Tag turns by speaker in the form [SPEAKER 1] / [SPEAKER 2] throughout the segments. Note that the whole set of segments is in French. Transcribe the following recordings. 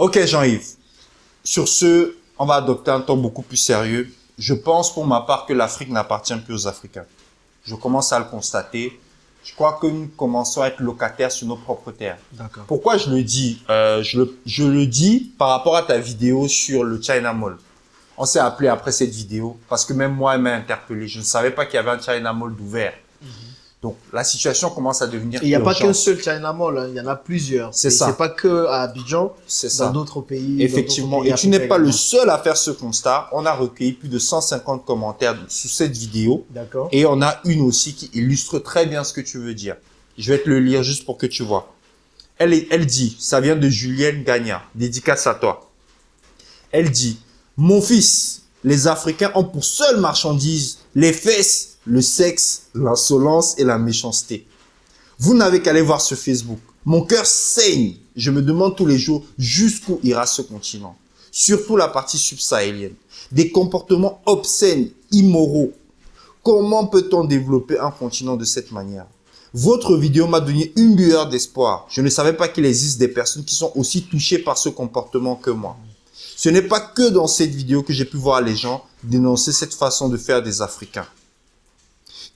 [SPEAKER 1] Ok, Jean-Yves. Sur ce, on va adopter un ton beaucoup plus sérieux. Je pense pour ma part que l'Afrique n'appartient plus aux Africains. Je commence à le constater. Je crois que nous commençons à être locataires sur nos propres terres.
[SPEAKER 2] D'accord.
[SPEAKER 1] Pourquoi je le dis je le dis par rapport à ta vidéo sur le China Mall. On s'est appelé après cette vidéo parce que même moi, elle m'a interpellé. Je ne savais pas qu'il y avait un China Mall d'ouvert. Donc, la situation commence à devenir
[SPEAKER 2] Il n'y a pas
[SPEAKER 1] urgente.
[SPEAKER 2] qu'un seul China Mall, hein. Il y en a plusieurs.
[SPEAKER 1] C'est ça.
[SPEAKER 2] C'est pas que à Abidjan,
[SPEAKER 1] C'est ça.
[SPEAKER 2] dans d'autres pays.
[SPEAKER 1] Effectivement. Et tu n'es pas le seul à faire ce constat. On a recueilli plus de 150 commentaires sous cette vidéo.
[SPEAKER 2] D'accord.
[SPEAKER 1] Et on a une aussi qui illustre très bien ce que tu veux dire. Je vais te le lire juste pour que tu vois. Elle dit, ça vient de Julienne Gagna, dédicace à toi. Elle dit, mon fils, les Africains ont pour seule marchandise les fesses, le sexe, l'insolence et la méchanceté. Vous n'avez qu'à aller voir sur Facebook. Mon cœur saigne. Je me demande tous les jours jusqu'où ira ce continent. Surtout la partie subsahélienne. Des comportements obscènes, immoraux. Comment peut-on développer un continent de cette manière? Votre vidéo m'a donné une lueur d'espoir. Je ne savais pas qu'il existe des personnes qui sont aussi touchées par ce comportement que moi. Ce n'est pas que dans cette vidéo que j'ai pu voir les gens dénoncer cette façon de faire des Africains.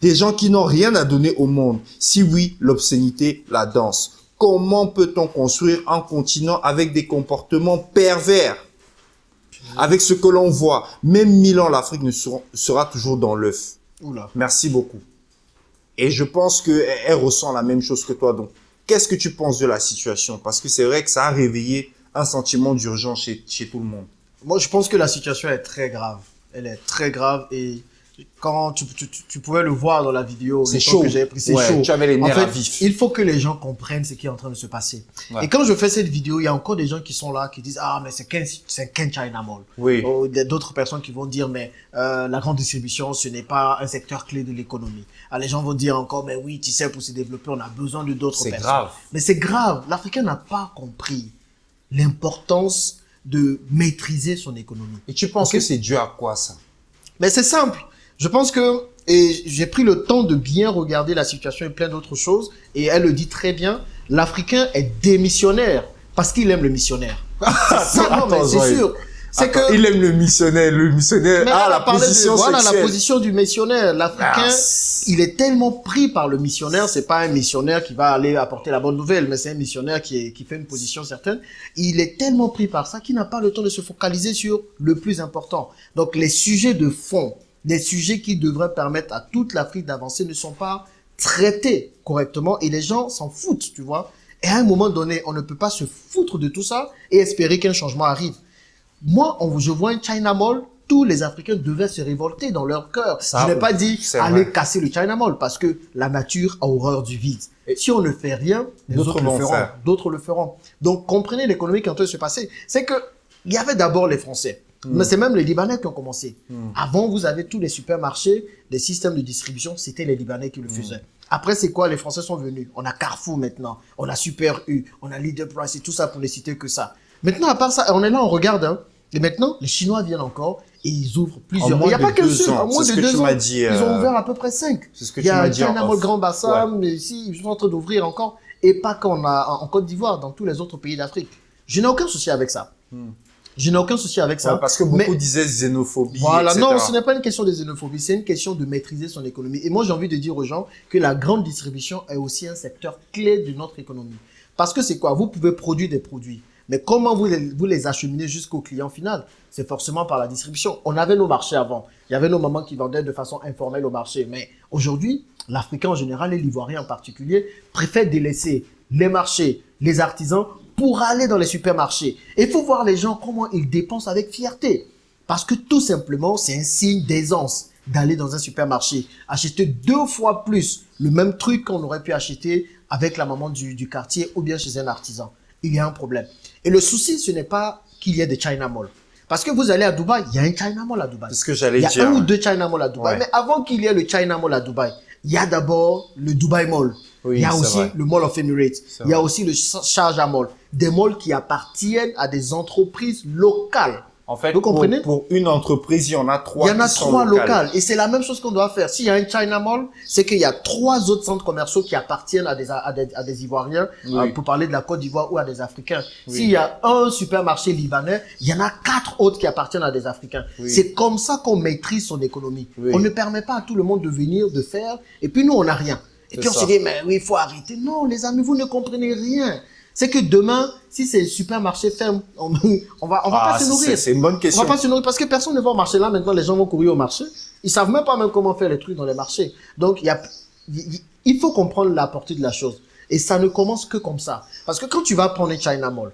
[SPEAKER 1] Des gens qui n'ont rien à donner au monde. Si oui, l'obscénité, la danse. Comment peut-on construire un continent avec des comportements pervers? Avec ce que l'on voit, même 1000 ans, l'Afrique sera toujours dans l'œuf.
[SPEAKER 2] Oula.
[SPEAKER 1] Merci beaucoup. Et je pense qu'elle ressent la même chose que toi. Donc, qu'est-ce que tu penses de la situation? Parce que c'est vrai que ça a réveillé un sentiment d'urgence chez tout le monde.
[SPEAKER 2] Moi, je pense que la situation est très grave. Elle est très grave et quand tu pouvais le voir dans la vidéo,
[SPEAKER 1] C'est chaud.
[SPEAKER 2] Que j'avais pris, c'est
[SPEAKER 1] Ouais,
[SPEAKER 2] chaud.
[SPEAKER 1] tu avais les
[SPEAKER 2] En
[SPEAKER 1] nerfs à
[SPEAKER 2] fait,
[SPEAKER 1] vif.
[SPEAKER 2] il faut que les gens comprennent ce qui est en train de se passer.
[SPEAKER 1] Ouais.
[SPEAKER 2] Et quand je fais cette vidéo, il y a encore des gens qui sont là, qui disent « Ah, mais c'est qu'un China Mall ».
[SPEAKER 1] Oui.
[SPEAKER 2] Il y a d'autres personnes qui vont dire « Mais la grande distribution, ce n'est pas un secteur clé de l'économie ». Les gens vont dire encore « Mais oui, tu sais, pour se développer, on a besoin de d'autres personnes ».
[SPEAKER 1] C'est grave.
[SPEAKER 2] Mais c'est grave. L'Africain n'a pas compris l'importance de maîtriser son économie.
[SPEAKER 1] Et tu penses que c'est dû à quoi ça?
[SPEAKER 2] Mais c'est simple. Je pense que, et j'ai pris le temps de bien regarder la situation et plein d'autres choses, et elle le dit très bien, l'Africain est démissionnaire parce qu'il aime le missionnaire. C'est ça, non, mais c'est sûr. C'est que
[SPEAKER 1] il aime le missionnaire.
[SPEAKER 2] mais
[SPEAKER 1] la position
[SPEAKER 2] voilà,
[SPEAKER 1] sexuelle.
[SPEAKER 2] la position du missionnaire. L'Africain, il est tellement pris par le missionnaire, c'est pas un missionnaire qui va aller apporter la bonne nouvelle, mais c'est un missionnaire qui fait une position certaine. Il est tellement pris par ça qu'il n'a pas le temps de se focaliser sur le plus important. Donc, les sujets de fond, les sujets qui devraient permettre à toute l'Afrique d'avancer ne sont pas traités correctement et les gens s'en foutent, tu vois. Et à un moment donné, on ne peut pas se foutre de tout ça et espérer qu'un changement arrive. Moi, je vois un China Mall, tous les Africains devaient se révolter dans leur cœur. Je n'ai pas dit allez casser le China Mall parce que la nature a horreur du vide. Et si on ne fait rien, les autres le feront. D'autres le feront. Donc, comprenez l'économie qui est en train de se passer. C'est que il y avait d'abord les Français. Mais c'est même les Libanais qui ont commencé. Avant, vous avez tous les supermarchés, les systèmes de distribution, c'était les Libanais qui le faisaient. Après, c'est quoi? Les Français sont venus. On a Carrefour maintenant, on a Super U, on a Leader Price et tout ça pour ne citer que ça. Maintenant, à part ça, on est là, on regarde, hein. Et maintenant, les Chinois viennent encore et ils ouvrent plusieurs. Il n'y a pas qu'un seul. En moins de 2 ans, ils ont ouvert à peu près 5.
[SPEAKER 1] C'est ce que tu m'as dit.
[SPEAKER 2] Il y a China Mall Grand Bassam, mais ici, ils sont en train d'ouvrir encore. Et pas en Côte d'Ivoire, dans tous les autres pays d'Afrique. Je n'ai aucun souci avec ça. Je n'ai aucun souci avec ça.
[SPEAKER 1] Ouais, parce que beaucoup disaient xénophobie,
[SPEAKER 2] voilà,
[SPEAKER 1] etc.
[SPEAKER 2] Non, ce n'est pas une question de xénophobie, c'est une question de maîtriser son économie. Et moi, j'ai envie de dire aux gens que la grande distribution est aussi un secteur clé de notre économie. Parce que c'est quoi? Vous pouvez produire des produits, mais comment vous les acheminez jusqu'au client final? C'est forcément par la distribution. On avait nos marchés avant. Il y avait nos mamans qui vendaient de façon informelle au marché. Mais aujourd'hui, l'Africain en général et l'Ivoirien en particulier préfèrent délaisser les marchés, les artisans pour aller dans les supermarchés. Et il faut voir les gens comment ils dépensent avec fierté. Parce que tout simplement, c'est un signe d'aisance d'aller dans un supermarché, acheter 2 fois plus le même truc qu'on aurait pu acheter avec la maman du quartier ou bien chez un artisan. Il y a un problème. Et le souci, ce n'est pas qu'il y ait des China Mall. Parce que vous allez à Dubaï, il y a un China Mall à Dubaï.
[SPEAKER 1] C'est ce que j'allais dire.
[SPEAKER 2] Il y a 1 ou 2 China Mall à Dubaï. Ouais. Mais avant qu'il y ait le China Mall à Dubaï, il y a d'abord le Dubai Mall.
[SPEAKER 1] Oui,
[SPEAKER 2] il y a aussi
[SPEAKER 1] vrai.
[SPEAKER 2] le Mall of Emirates. Il y a aussi le Sharjah Mall. Des malls qui appartiennent à des entreprises locales.
[SPEAKER 1] En fait,
[SPEAKER 2] Vous comprenez?
[SPEAKER 1] pour une entreprise, il y en a 3
[SPEAKER 2] Il y en a
[SPEAKER 1] qui sont
[SPEAKER 2] 3
[SPEAKER 1] locales.
[SPEAKER 2] locales. Et c'est la même chose qu'on doit faire. S'il y a un China Mall, c'est qu'il y a 3 autres centres commerciaux qui appartiennent à des Ivoiriens,
[SPEAKER 1] Oui.
[SPEAKER 2] pour parler de la Côte d'Ivoire ou à des Africains.
[SPEAKER 1] Oui.
[SPEAKER 2] S'il y a un supermarché libanais, il y en a 4 autres qui appartiennent à des Africains.
[SPEAKER 1] Oui.
[SPEAKER 2] C'est comme ça qu'on maîtrise son économie.
[SPEAKER 1] Oui.
[SPEAKER 2] On ne permet pas à tout le monde de venir, de faire, et puis nous, on n'a rien. Et
[SPEAKER 1] C'est
[SPEAKER 2] puis on
[SPEAKER 1] ça.
[SPEAKER 2] se dit, mais oui, il faut arrêter. Non, les amis, vous ne comprenez rien. C'est que demain, si ces supermarchés ferment, on va pas se nourrir.
[SPEAKER 1] C'est une bonne
[SPEAKER 2] On
[SPEAKER 1] question.
[SPEAKER 2] va pas se nourrir parce que personne ne va au marché. Là, maintenant, les gens vont courir au marché. Ils savent même pas même comment faire les trucs dans les marchés. Donc, il faut comprendre la portée de la chose. Et ça ne commence que comme ça. Parce que quand tu vas prendre un China Mall,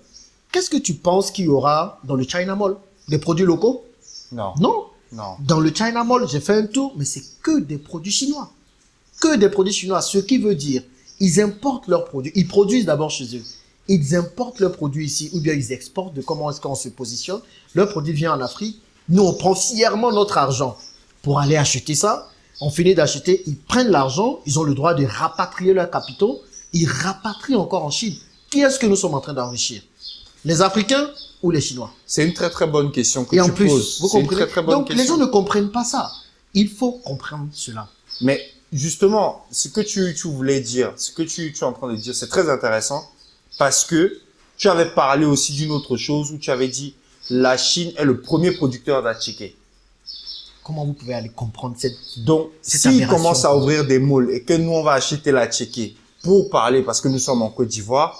[SPEAKER 2] qu'est-ce que tu penses qu'il y aura dans le China Mall? Des produits locaux?
[SPEAKER 1] Non.
[SPEAKER 2] Non.
[SPEAKER 1] Non.
[SPEAKER 2] Dans le China Mall, j'ai fait un tour, mais c'est que des produits chinois. Que des produits chinois. Ce qui veut dire, ils importent leurs produits. Ils produisent d'abord chez eux. Ils importent leurs produits ici, ou bien ils exportent de comment est-ce qu'on se positionne. Leur produit vient en Afrique. Nous, on prend fièrement notre argent pour aller acheter ça. On finit d'acheter, ils prennent l'argent, ils ont le droit de rapatrier leurs capitaux. Ils rapatrient encore en Chine. Qui est-ce que nous sommes en train d'enrichir? Les Africains ou les Chinois?
[SPEAKER 1] C'est une très très bonne question que
[SPEAKER 2] Et
[SPEAKER 1] tu
[SPEAKER 2] en plus,
[SPEAKER 1] poses.
[SPEAKER 2] vous
[SPEAKER 1] C'est une
[SPEAKER 2] comprenez?
[SPEAKER 1] très très bonne
[SPEAKER 2] Donc,
[SPEAKER 1] question.
[SPEAKER 2] les gens ne comprennent pas ça. Il faut comprendre cela.
[SPEAKER 1] Mais justement, ce que tu voulais dire, ce que tu es en train de dire, c'est très intéressant parce que tu avais parlé aussi d'une autre chose où tu avais dit la Chine est le premier producteur d'attiqué.
[SPEAKER 2] Comment vous pouvez aller comprendre cette...
[SPEAKER 1] Donc,
[SPEAKER 2] Cette
[SPEAKER 1] s'ils
[SPEAKER 2] aberration.
[SPEAKER 1] commencent à ouvrir des malls et que nous, on va acheter l'attiqué pour parler parce que nous sommes en Côte d'Ivoire,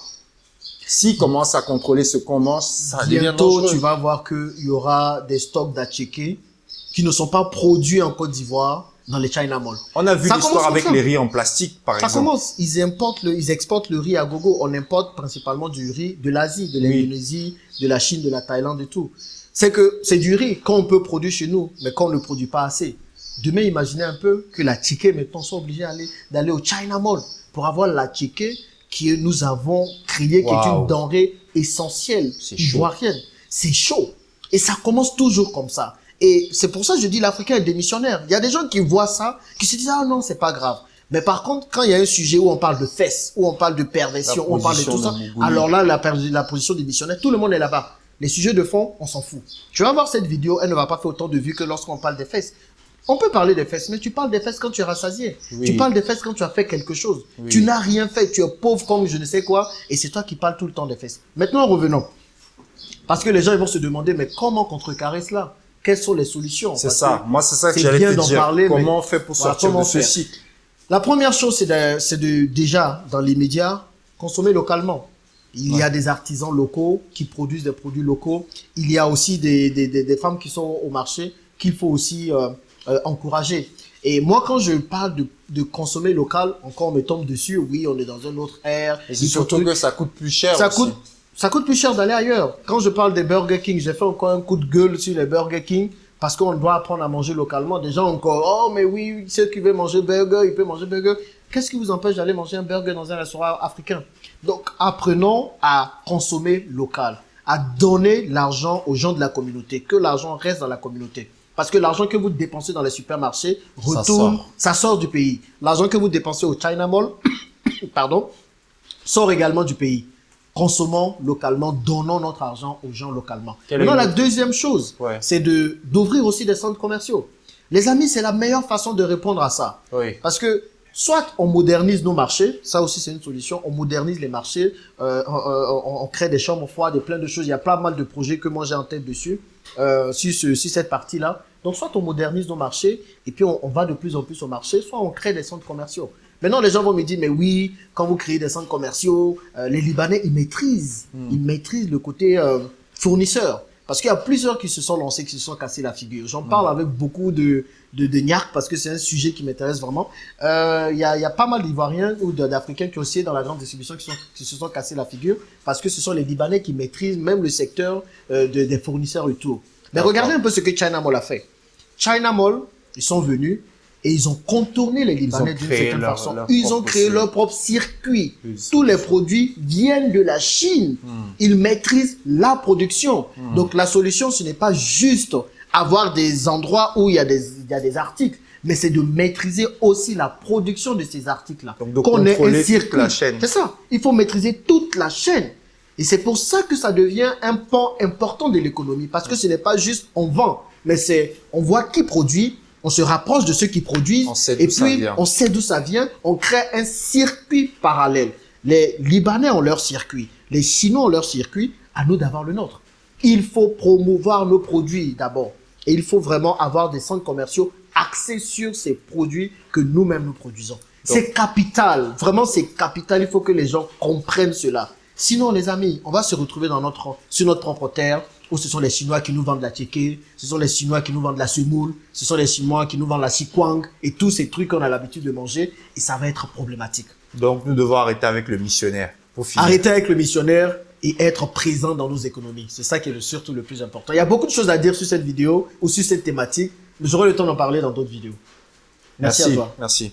[SPEAKER 1] s'ils commencent à contrôler ce qu'on mange, ça devient
[SPEAKER 2] Bientôt,
[SPEAKER 1] dangereux.
[SPEAKER 2] tu vas voir qu'il y aura des stocks d'attiqué qui ne sont pas produits en Côte d'Ivoire dans les China Mall.
[SPEAKER 1] On a vu
[SPEAKER 2] Ça
[SPEAKER 1] l'histoire
[SPEAKER 2] commence comme
[SPEAKER 1] avec
[SPEAKER 2] ça.
[SPEAKER 1] les riz en plastique, par
[SPEAKER 2] Ça
[SPEAKER 1] exemple.
[SPEAKER 2] commence, ils exportent le riz à gogo. On importe principalement du riz de l'Asie, de l'Indonésie, de la Chine, de la Thaïlande et tout. C'est que c'est du riz qu'on peut produire chez nous, mais qu'on ne produit pas assez. Demain, imaginez un peu que la ticket, maintenant, sont obligés d'aller au China Mall pour avoir la ticket que nous avons créée, qui est
[SPEAKER 1] Waouh.
[SPEAKER 2] une denrée essentielle,
[SPEAKER 1] C'est chaud.
[SPEAKER 2] ivoirienne. C'est chaud. Et ça commence toujours comme ça. Et c'est pour ça que je dis l'Africain est démissionnaire. Il y a des gens qui voient ça, qui se disent, ah non, c'est pas grave. Mais par contre, quand il y a un sujet où on parle de fesses, où on parle de perversion, où on parle de tout ça,
[SPEAKER 1] position de
[SPEAKER 2] alors là, la position des missionnaires, tout le monde est là-bas. Les sujets de fond, on s'en fout. Tu vas voir cette vidéo, elle ne va pas faire autant de vues que lorsqu'on parle des fesses. On peut parler des fesses, mais tu parles des fesses quand tu es rassasié.
[SPEAKER 1] Oui.
[SPEAKER 2] Tu parles des fesses quand tu as fait quelque chose.
[SPEAKER 1] Oui.
[SPEAKER 2] Tu n'as rien fait, tu es pauvre comme je ne sais quoi, et c'est toi qui parles tout le temps des fesses. Maintenant, revenons. Parce que les gens ils vont se demander, mais comment contrecarrer cela? Quelles sont les solutions?
[SPEAKER 1] C'est
[SPEAKER 2] Parce
[SPEAKER 1] ça.
[SPEAKER 2] que
[SPEAKER 1] Moi, c'est ça que
[SPEAKER 2] c'est
[SPEAKER 1] j'allais
[SPEAKER 2] bien
[SPEAKER 1] te
[SPEAKER 2] d'en
[SPEAKER 1] dire.
[SPEAKER 2] parler, mais
[SPEAKER 1] Comment on fait pour
[SPEAKER 2] voilà,
[SPEAKER 1] sortir
[SPEAKER 2] comment
[SPEAKER 1] de ce
[SPEAKER 2] faire?
[SPEAKER 1] cycle?
[SPEAKER 2] La première chose, c'est de déjà, dans les médias, consommer localement. Il y a des artisans locaux qui produisent des produits locaux. Il y a aussi des femmes qui sont au marché qu'il faut aussi encourager. Et moi, quand je parle de consommer local, encore on me tombe dessus, oui, on est dans un autre ère.
[SPEAKER 1] Et c'est
[SPEAKER 2] il faut
[SPEAKER 1] surtout
[SPEAKER 2] truc.
[SPEAKER 1] que ça coûte plus cher
[SPEAKER 2] Ça
[SPEAKER 1] aussi.
[SPEAKER 2] coûte plus cher d'aller ailleurs. Quand je parle des Burger King, j'ai fait encore un coup de gueule sur les Burger King parce qu'on doit apprendre à manger localement. Des gens encore, oh mais oui, ceux qui veulent manger burger, ils peuvent manger burger. Qu'est-ce qui vous empêche d'aller manger un burger dans un restaurant africain? Donc, apprenons à consommer local, à donner l'argent aux gens de la communauté, que l'argent reste dans la communauté. Parce que l'argent que vous dépensez dans les supermarchés retourne, ça sort du pays. L'argent que vous dépensez au China Mall, pardon, sort également du pays. Consommons localement, donnons notre argent aux gens localement.
[SPEAKER 1] Quelle est
[SPEAKER 2] Maintenant, la
[SPEAKER 1] l'autre?
[SPEAKER 2] deuxième chose,
[SPEAKER 1] Ouais.
[SPEAKER 2] c'est d'ouvrir aussi des centres commerciaux. Les amis, c'est la meilleure façon de répondre à ça.
[SPEAKER 1] Oui.
[SPEAKER 2] Parce que soit on modernise nos marchés, ça aussi c'est une solution, on modernise les marchés, on crée des chambres froides et plein de choses. Il y a pas mal de projets que moi j'ai en tête dessus, sur cette partie-là. Donc soit on modernise nos marchés et puis on va de plus en plus au marché, soit on crée des centres commerciaux. Maintenant, les gens vont me dire, mais oui, quand vous créez des centres commerciaux, les Libanais, ils maîtrisent le côté fournisseur. Parce qu'il y a plusieurs qui se sont lancés, qui se sont cassés la figure. J'en parle avec beaucoup de niaques parce que c'est un sujet qui m'intéresse vraiment. Il y a pas mal d'Ivoiriens ou d'Africains qui ont essayé dans la grande distribution qui se sont cassés la figure parce que ce sont les Libanais qui maîtrisent même le secteur des fournisseurs et tout. Mais
[SPEAKER 1] D'accord.
[SPEAKER 2] regardez un peu ce que China Mall a fait. China Mall, ils sont venus et ils ont contourné les Libanais d'une
[SPEAKER 1] créé
[SPEAKER 2] certaine
[SPEAKER 1] leur-
[SPEAKER 2] façon.
[SPEAKER 1] leur
[SPEAKER 2] Ils ont
[SPEAKER 1] propre
[SPEAKER 2] créé
[SPEAKER 1] circuit.
[SPEAKER 2] leur propre circuit.
[SPEAKER 1] Oui,
[SPEAKER 2] Tous les produits viennent de la Chine. Ils maîtrisent la production. Donc la solution, ce n'est pas juste avoir des endroits où il y a des articles, mais c'est de maîtriser aussi la production de ces articles-là.
[SPEAKER 1] Donc de
[SPEAKER 2] Qu'on ait un
[SPEAKER 1] contrôler toute
[SPEAKER 2] circuit.
[SPEAKER 1] la chaîne.
[SPEAKER 2] C'est ça. Il faut maîtriser toute la chaîne. Et c'est pour ça que ça devient un pan important de l'économie. Parce que ce n'est pas juste on vend, mais c'est on voit qui produit, on se rapproche de ceux qui produisent.
[SPEAKER 1] On sait
[SPEAKER 2] et
[SPEAKER 1] d'où ça
[SPEAKER 2] puis,
[SPEAKER 1] vient.
[SPEAKER 2] on sait d'où ça vient. On crée un circuit parallèle. Les Libanais ont leur circuit. Les Chinois ont leur circuit. À nous d'avoir le nôtre. Il faut promouvoir nos produits d'abord. Et il faut vraiment avoir des centres commerciaux axés sur ces produits que nous-mêmes nous produisons. C'est capital. Vraiment, c'est capital. Il faut que les gens comprennent cela. Sinon, les amis, on va se retrouver sur notre propre terre où ce sont les Chinois qui nous vendent la tchéké, ce sont les Chinois qui nous vendent la semoule, ce sont les Chinois qui nous vendent la sikwang et tous ces trucs qu'on a l'habitude de manger et ça va être problématique.
[SPEAKER 1] Donc, nous devons arrêter avec le missionnaire. Pour finir.
[SPEAKER 2] Arrêter avec le missionnaire et être présent dans nos économies. C'est ça qui est surtout le plus important. Il y a beaucoup de choses à dire sur cette vidéo ou sur cette thématique, mais j'aurai le temps d'en parler dans d'autres vidéos. Merci à toi.
[SPEAKER 1] Merci.